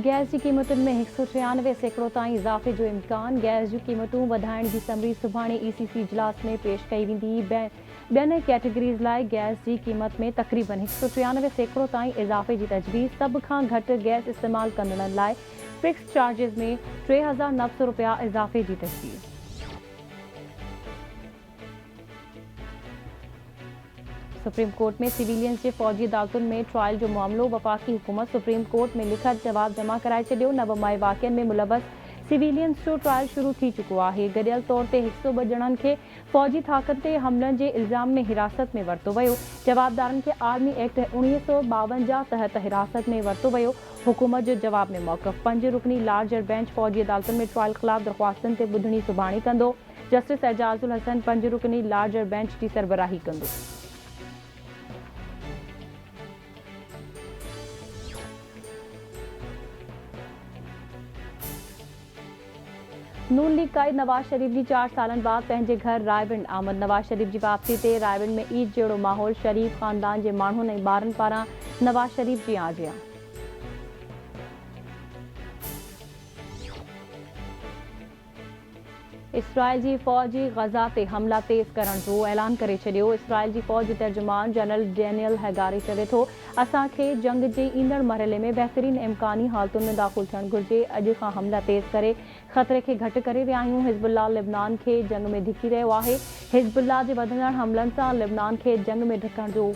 Gas की कीमतुनि में 193 सैकड़ो ताईं इज़ाफ़े जो इम्कान। गैस जूं क़ीमतूं वधाइण जी समरी सुभाणे ECC इजलास में पेश कई वेंदी। ॿियनि कैटेगरीज़ लाइ गैस जी क़ीमत में तक़रीबन 193 सैकड़ो ताईं इज़ाफ़े जी तजवीज़। सभ खां घटि गैस इस्तेमालु कंदड़नि लाइ फिक्स चार्जिस में 3900 रुपया इज़ाफ़े जी तजवीज़। सुप्रीम कोर्ट में सिविलियंस के फौजी अदालतुनि में ट्रायल जो मामलो। वफ़ाक़ी हुकूमत सुप्रीम कोर्ट में लिखत जवाब जमा कराए छॾियो। नवमाई वाक़िअनि में मुलवस सिविलियंस जो ट्रायल शुरू थी चुको आहे। गॾियल तौर ते 102 ॼणनि खे फौजी थाकनि ते हमलनि जे इल्ज़ाम में हिरासत में वरितो वियो। जवाबदारनि खे आर्मी एक्ट 1952 तहत हिरासत में वरितो वियो। हुकूमत जो जवाब में मौक़िफ़। 5 रुकनी लार्जर बेंच फौजी अदालतुनि में ट्रायल ख़िलाफ़ दरख़्वास्तनि ते ॿुधणी सुभाणे कंदो। जस्टिस एजाज़ुल हसन 5 रुकनी लार्जर बेंच जी सरबराही कंदो। नून लीग कायद नवाज शरीफ जी 4 सालनि बाद पंहिंजे घर रायविंड आमद। नवाज शरीफ जी वापसी ते रायविंड में ईद जहिड़ो माहौल। शरीफ ख़ानदान जे माण्हुनि ऐं ॿारनि पारां नवाज शरीफ जी आजियां। इसराइल जी फ़ौज ग़ज़ा ते हमला तेज़ करण जो ऐलान करे छॾियो। इसराइल जी फ़ौज तर्जुमान जनरल डेनियल हैगारी चवे थो, असांखे जंग जे ईंदड़ मरहले में बहितरीन इम्कानी हालतुनि में दाख़िल थियणु घुरिजे। अॼु खां हमला तेज़ करे ख़तरे खे घटि करे विया आहियूं। हिज़्बुल्लाह लिबनान खे जंग में धिकी रहियो आहे। हिज़्बुल्लाह जे वधंदड़ हमलनि सां लिबनान खे जंग में धिकण जो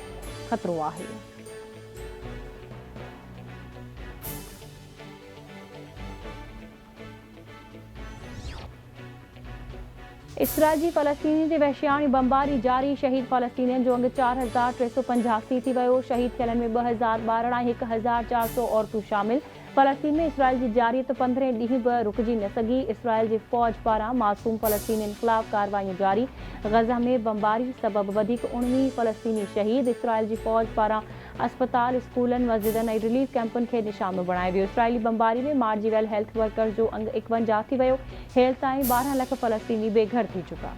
ख़तरो आहे। इसराइल जी फ़लस्तीनी ते वहशियाणी बमबारी जारी। शहीद फ़लस्तीनियुनि जो अंग 4385 थी वियो। शहीद थियलनि में 2000 ॿार ऐं 1400 औरतूं शामिल। फ़लस्तीन में इसराइल जी जारियत 15 ॾींहं बि रुकिजी न सघी। इसराइल जी फ़ौज पारां मासूम फ़लस्तीनियुनि ख़िलाफ़ कार्रवाइयूं जारी। ग़ज़ा में बमबारी सबबि वधीक 19 फ़लस्तीनी शहीद। इसराइल जी फ़ौज पारां अस्पताल, स्कूलनि, मस्जिदनि ऐं रिलीफ कैंपुनि खे निशानो बणायो वियो। इसराइली बमबारी में मारिजी वियल हेल्थ वर्कर्स जो अंग 51 थी वियो। हेल ताईं 12 लख फ़लस्तीनी बेघर थी चुका।